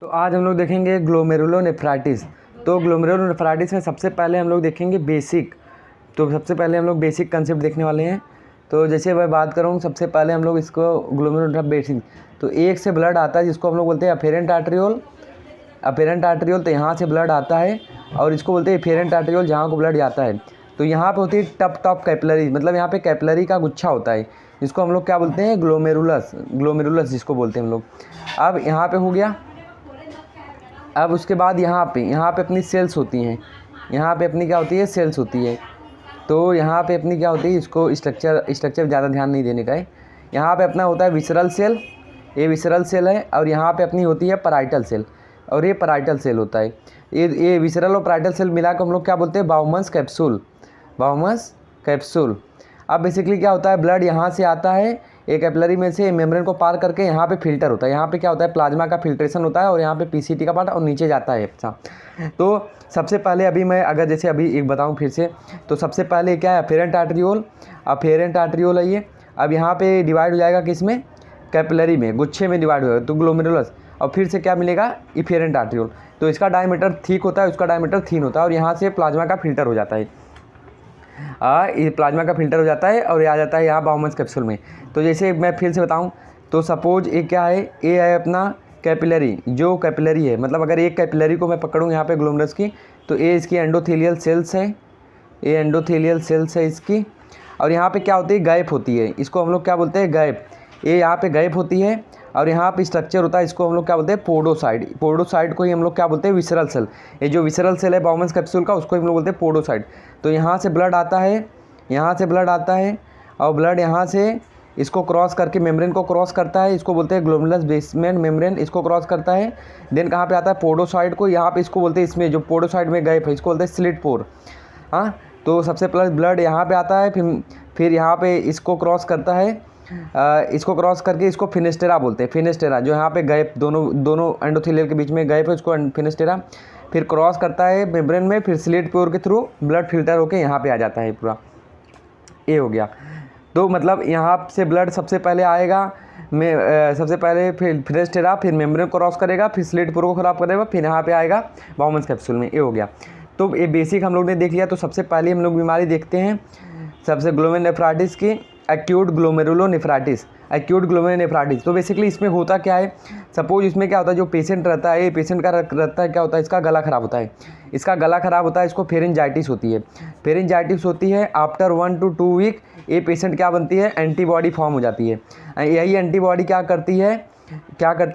तो आज हम लोग देखेंगे ग्लोमेरुलोनेफ्राइटिस। तो ग्लोमेरुलोनेफ्राइटिस में सबसे पहले हम लोग देखेंगे बेसिक। तो सबसे पहले हम लोग बेसिक कंसेप्ट देखने वाले हैं। तो जैसे मैं बात करूँ, सबसे पहले हम लोग इसको ग्लोमेरुलोनेफ्राइटिस बेसिक, तो एक से ब्लड आता है जिसको हम लोग बोलते हैं अफेरेंट आर्टरियोल। अफेरेंट आर्टरियोल, तो यहाँ से ब्लड आता है और इसको बोलते हैं एफेरेंट आर्टरियोल, जहाँ को ब्लड जाता है। तो यहाँ पे होती है टप कैपिलरी, मतलब यहाँ पे कैपिलरी का गुच्छा होता है, जिसको हम लोग क्या बोलते हैं, ग्लोमेरुलस जिसको बोलते हैं हम लोग। अब यहाँ पे हो गया। अब उसके बाद यहाँ पे अपनी सेल्स होती हैं। यहाँ पे अपनी क्या होती है, सेल्स होती है। तो यहाँ पे अपनी क्या होती है, इसको स्ट्रक्चर ज़्यादा ध्यान नहीं देने का है। यहाँ पे अपना होता है विसरल सेल, ये विसरल सेल है। और यहाँ पे अपनी होती है पैराइटल सेल, और ये पैराइटल सेल होता है। ये विसरल और पैराइटल सेल मिला कर हम लोग क्या बोलते हैं, बाउमन्स कैप्सूल। अब बेसिकली क्या होता है, ब्लड यहाँ से आता है एक कैपिलरी में से मेम्ब्रेन को पार करके यहाँ पे फिल्टर होता है। यहाँ पे क्या होता है, प्लाज्मा का फिल्ट्रेशन होता है, और यहाँ पे पीसीटी का पार्ट और नीचे जाता है। अच्छा, तो सबसे पहले अभी मैं अगर जैसे अभी एक बताऊँ फिर से, तो सबसे पहले क्या है, अफेरेंट आर्टरियोल है ये। अब यहाँ पे डिवाइड हो जाएगा किस में, कैपिलरी में, गुच्छे में डिवाइड होगा, तो ग्लोमेरुलस। और फिर से क्या मिलेगा, इफेरेंट आर्टरियोल। तो इसका डायमीटर थिक होता है, उसका डायमीटर थिन होता है, और यहाँ से प्लाज्मा का फिल्टर हो जाता है। ये प्लाज्मा का फिल्टर हो जाता है और ये आ जाता है यहाँ बाउमन्स कैप्सूल में। तो जैसे मैं फिर से बताऊँ, तो सपोज ये क्या है, ये है अपना कैपिलरी, जो कैपिलरी है, मतलब अगर एक कैपिलरी को मैं पकड़ूँ यहाँ पे ग्लोमेरुलस की, तो ये इसकी एंडोथेलियल सेल्स है, ये एंडोथेलियल सेल्स है इसकी। और यहाँ पे क्या होती है, गैप होती है, इसको हम लोग क्या बोलते हैं, गैप। ये यहाँ पे गैप होती है, और यहाँ पे स्ट्रक्चर होता है, इसको हम लोग क्या बोलते हैं, पोडोसाइड को ही हम लोग क्या बोलते हैं, विसरल सेल। ये जो विसरल सेल है बाउमन्स कैप्सूल का, उसको हम लोग बोलते हैं पोडोसाइड। तो यहाँ से ब्लड आता है, और ब्लड यहाँ से इसको क्रॉस करके मेम्ब्रेन को क्रॉस करता है, इसको बोलते हैं ग्लोमेरुलस बेसमेंट मेम्ब्रेन, इसको क्रॉस करता है। देन कहाँ पे आता है, पोडोसाइड को, यहाँ पे इसको बोलते हैं, इसमें जो पोडोसाइड में गैप है इसको बोलते हैं स्लिट पोर। हाँ, तो सबसे पहले ब्लड यहाँ पे आता है, फिर यहाँ पे इसको क्रॉस करता है, इसको क्रॉस करके इसको फिनेस्टेरा बोलते हैं, फिनेस्टेरा, जो यहाँ पे गैप दोनों एंडोथेलियल के बीच में गैप है, उसको फिनेस्टेरा। फिर क्रॉस करता है मेम्ब्रेन में, फिर स्लिट पोर के थ्रू ब्लड फिल्टर होके यहाँ पे आ जाता है पूरा। ये हो गया। तो मतलब यहाँ से ब्लड सबसे पहले आएगा सबसे पहले फिर फिनेस्टेरा, फिर मेम्ब्रेन क्रॉस करेगा, फिर स्लिट पोर को खराब करेगा, फिर यहाँ पे आएगा बाउमन्स कैप्सूल में। ये हो गया। तो ये बेसिक हम लोग ने देख लिया। तो सबसे पहले हम लोग बीमारी देखते हैं सबसे ग्लोमेरुलोनेफ्राइटिस की, एक्यूट ग्लोमेरुलोनेफ्राइटिस। तो बेसिकली इसमें होता क्या है, सपोज इसमें क्या होता है, जो पेशेंट रहता है, पेशेंट का रहता है क्या होता है, इसका गला खराब होता है, इसको फेरेंजाइटिस होती है। आफ्टर 1 to 2 वीक ये पेशेंट क्या बनती है, एंटीबॉडी फॉर्म हो जाती है। यही एंटीबॉडी क्या करती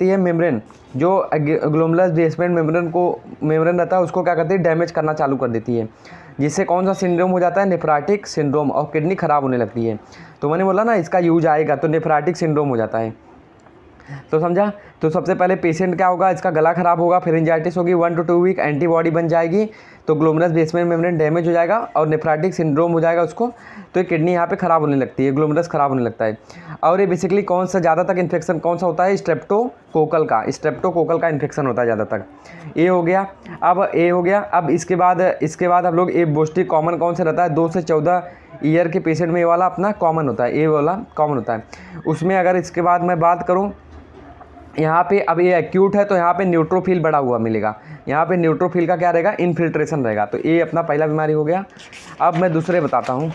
है, मेम्ब्रेन, जो ग्लोमेरुलस बेसमेंट मेम्ब्रेन रहता है, उसको क्या करती है, डैमेज करना चालू कर देती है, जिससे कौन सा सिंड्रोम हो जाता है, नेफ्राटिक सिंड्रोम, और किडनी खराब होने लगती है। तो मैंने बोला ना, इसका यूज आएगा तो नेफ्राटिक सिंड्रोम हो जाता है। तो समझा। तो सबसे पहले पेशेंट क्या होगा, इसका गला खराब होगा, फेरेंजाइटिस होगी, 1 to 2 वीक एंटीबॉडी बन जाएगी, तो ग्लोमेरुलस बेसमेंट मेम्ब्रेन डैमेज हो जाएगा और नेफ्राटिक सिंड्रोम हो जाएगा उसको। तो ये किडनी यहाँ पे खराब होने लगती है, ग्लोमेरुलस खराब होने लगता है। और ये बेसिकली कौन सा ज़्यादा तक इन्फेक्शन कौन सा होता है, स्ट्रेप्टोकोकल का इन्फेक्शन होता है ज़्यादा तक। ये हो गया। अब इसके बाद हम लोग ये मोस्टली कॉमन कौन सा रहता है, 2 से 14 ईयर के पेशेंट में ये वाला अपना कॉमन होता है, उसमें अगर इसके बाद मैं बात करूँ, यहाँ पे अब ये एक्यूट है, तो यहाँ पे न्यूट्रोफिल बढ़ा हुआ मिलेगा, यहाँ पे न्यूट्रोफिल का क्या रहेगा, इन्फिल्ट्रेशन रहेगा। तो ये अपना पहला बीमारी हो गया। अब मैं दूसरे बताता हूँ,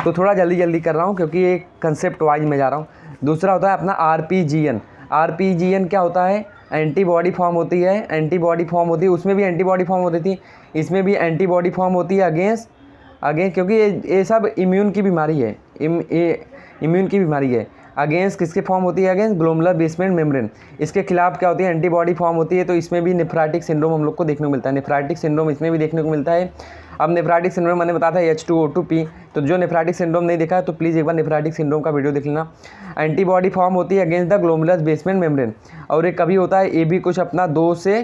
तो थोड़ा जल्दी कर रहा हूँ क्योंकि ये कंसेप्ट वाइज में जा रहा हूँ। दूसरा होता है अपना आरपीजीएन क्या होता है, एंटीबॉडी फॉर्म होती है, उसमें भी एंटीबॉडी फॉर्म होती थी, इसमें भी एंटीबॉडी फॉर्म होती है अगेंस्ट, क्योंकि ये सब इम्यून की बीमारी है। अगेंस्ट किसके फॉर्म होती है, अगेंस्ट ग्लोमेरुलर बेसमेंट मेम्ब्रेन, इसके खिलाफ क्या होती है, एंटीबॉडी फॉर्म होती है। तो इसमें भी नेफ्राटिक सिंड्रोम हम लोग को देखने को मिलता है, इसमें भी देखने को मिलता है। अब नेफ्राटिक सिंड्रोम मैंने बताया था H2O2P, तो जो नेफ्राटिक सिंड्रोम नहीं देखा है तो प्लीज़ एक बार नेफ्राटिक सिंड्रोम का वीडियो देख लेना। एंटीबॉडी फॉर्म होती है against the glomerulus basement membrane, और ये कभी होता है, ये भी कुछ अपना 2 से